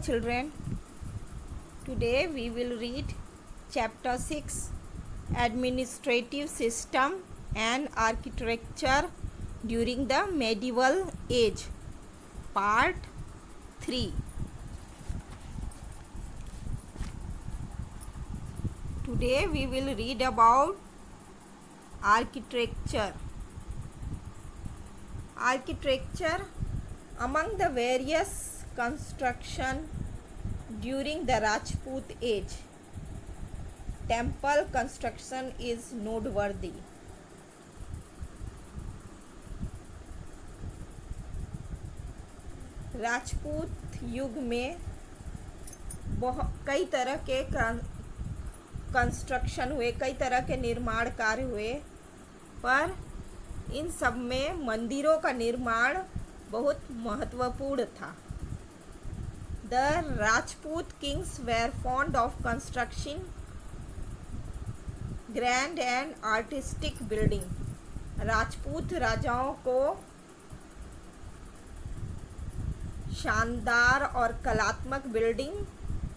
children. Today we will read chapter 6, Administrative System and Architecture during the Medieval Age, Part 3. Today we will read about architecture. Architecture. Among the various construction during the Rajput age, temple construction is noteworthy. Rajput युग में कई तरह के construction हुए, कई तरह के निर्माण कार्य हुए, पर इन सब में मंदिरों का निर्माण बहुत महत्वपूर्ण था. The Rajput kings were fond of constructing grand and artistic building. Rajput राजाओं को शानदार और कलात्मक बिल्डिंग,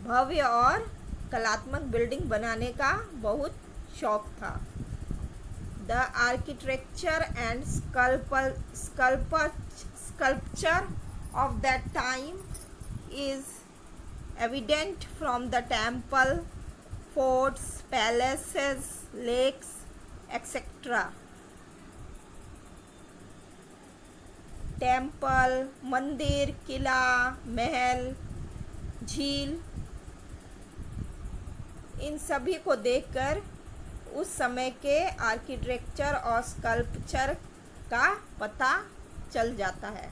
भव्य और कलात्मक बिल्डिंग बनाने का बहुत शौक था. The architecture and sculpture of that time is evident from the temple, forts, palaces, lakes, etc. Temple, मंदिर, किला, महल, झील, इन सभी को देखकर उस समय के आर्किटेक्चर और स्कल्पचर का पता चल जाता है.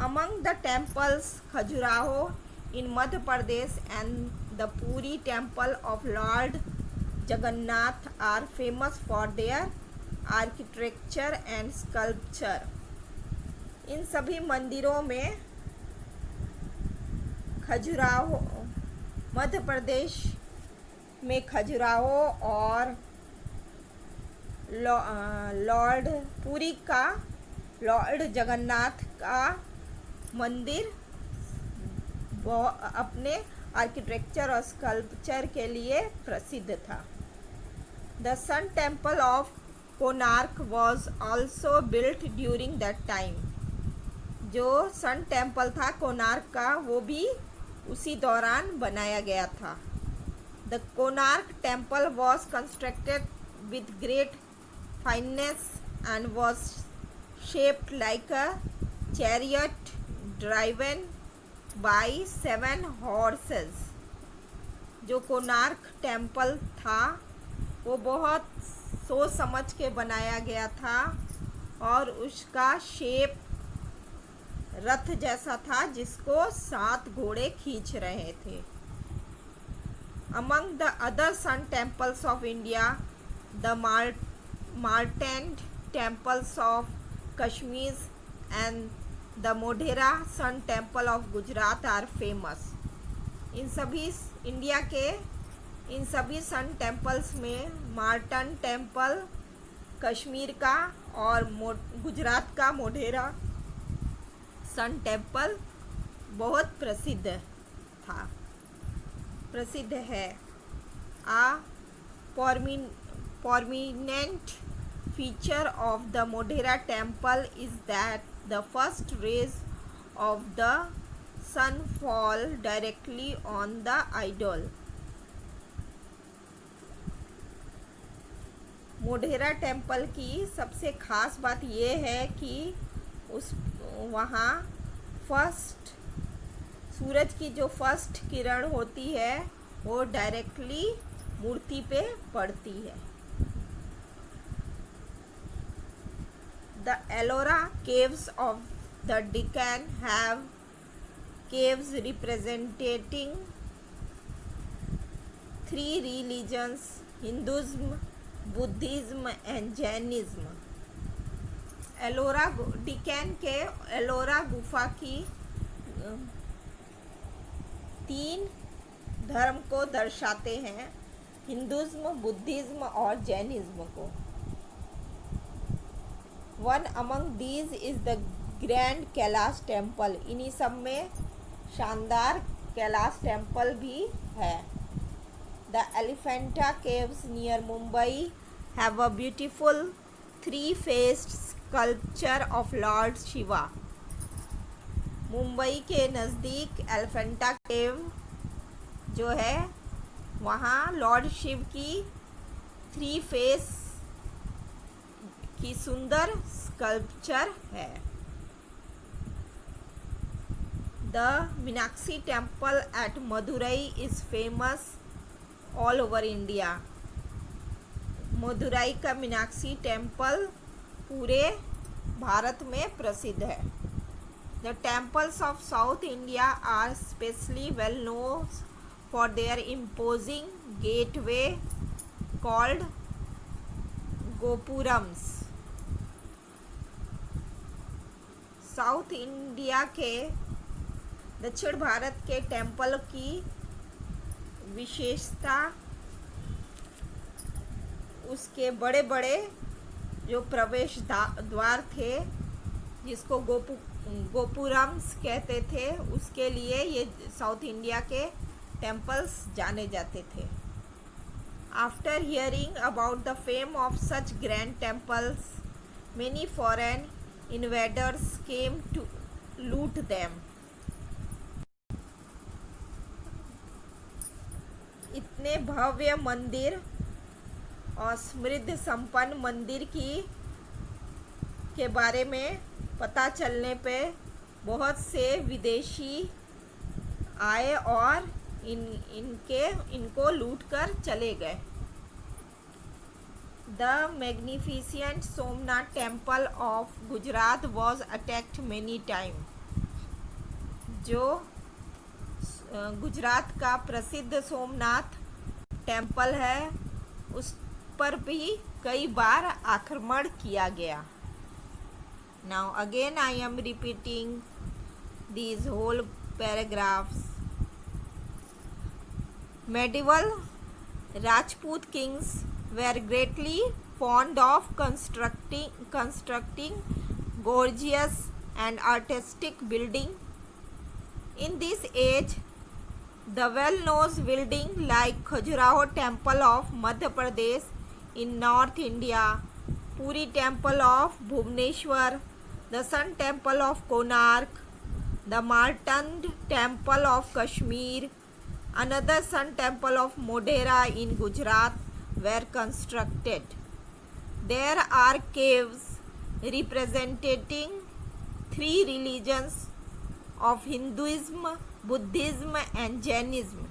Among the temples, Khajuraho in Madhya Pradesh and the Puri temple of Lord Jagannath are famous for their architecture and sculpture. इन सभी मंदिरों में खजुराहो, मध्य प्रदेश में खजुराहो और लॉर्ड पुरी का लॉर्ड जगन्नाथ का मंदिर अपने आर्किटेक्चर और स्कल्पचर के लिए प्रसिद्ध था. The sun temple of Konark was also built during that time. जो सन टेम्पल था कोणार्क का, वो भी उसी दौरान बनाया गया था. The Konark temple was constructed with great fineness and was shaped like a chariot driven by 7 horses. जो कोणार्क टेम्पल था वो बहुत सोच समझ के बनाया गया था और उसका शेप रथ जैसा था जिसको 7 घोड़े खींच रहे थे. Among the other sun temples of India, the Martand temples of Kashmir and the Modhera sun temple of Gujarat are famous. इन सभी सन टेम्पल्स में मार्टन टेम्पल कश्मीर का और गुजरात का मोढेरा सन टेम्पल बहुत प्रसिद्ध है. A prominent feature of the Modhera temple is that the first rays of the sun fall directly on the idol. Modhera temple की सबसे ख़ास बात ये है कि वहाँ सूरज की जो फर्स्ट किरण होती है वो डायरेक्टली मूर्ति पे पड़ती है. The Ellora caves of the Deccan have caves representing 3 religions, Hinduism, Buddhism and Jainism. Deccan के एलोरा गुफा की 3 धर्म को दर्शाते हैं, हिंदुज्म, बुद्धिज्म और जैनिज्म को. One among these is the grand Kailash temple, इन्हीं सब में शानदार कैलाश टेम्पल भी है। The Elephanta caves near Mumbai have a beautiful 3-faced sculpture of lord Shiva. Mumbai के नज़दीक एलिफेंटा केव जो है वहाँ लॉर्ड शिव की 3 फेस की सुंदर स्कल्पचर है। The Meenakshi temple at Madurai is famous all over India. Madurai का मीनाक्षी टेम्पल पूरे भारत में प्रसिद्ध है। The temples of south India are specially well known for their imposing gateway called gopurams. South India के दक्षिण भारत के टेम्पल की विशेषता उसके बड़े बड़े जो प्रवेश द्वार थे, जिसको गोपुरम्स कहते थे, उसके लिए ये साउथ इंडिया के टेम्पल्स जाने जाते थे। After hearing about the fame of such grand temples, many foreign invaders came to loot them. इतने भव्य मंदिर और समृद्ध संपन्न मंदिर के बारे में पता चलने पे बहुत से विदेशी आए और इनको लूटकर चले गए। The magnificent Somnath temple of Gujarat was attacked many time. जो गुजरात का प्रसिद्ध सोमनाथ टेम्पल है, उस पर भी कई बार आक्रमण किया गया। Now again I am repeating these whole paragraphs. Medieval Rajput kings were greatly fond of constructing gorgeous and artistic building. In this age, the well-known building like Khajuraho Temple of Madhya Pradesh in North India, Puri Temple of Bhubaneswar, the Sun Temple of Konark, the Martand Temple of Kashmir, another Sun Temple of Modhera in Gujarat were constructed. There are caves representing three religions of Hinduism, Buddhism and Jainism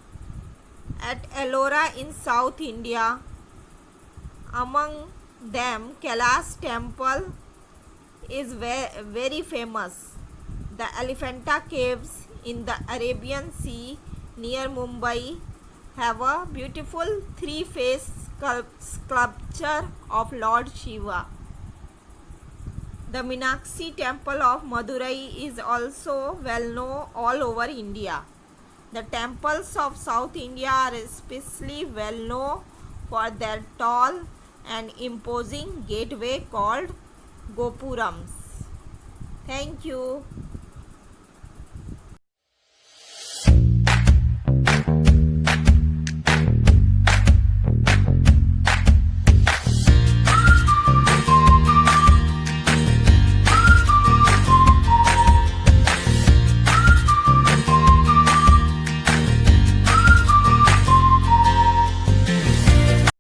at Ellora in South India. Among them, Kailash Temple is very famous. The Elephanta Caves in the Arabian Sea near Mumbai have a beautiful three-faced sculpture of Lord Shiva. The Meenakshi Temple of Madurai is also well known all over India. The temples of South India are especially well known for their tall and imposing gateway called Gopurams. Thank you.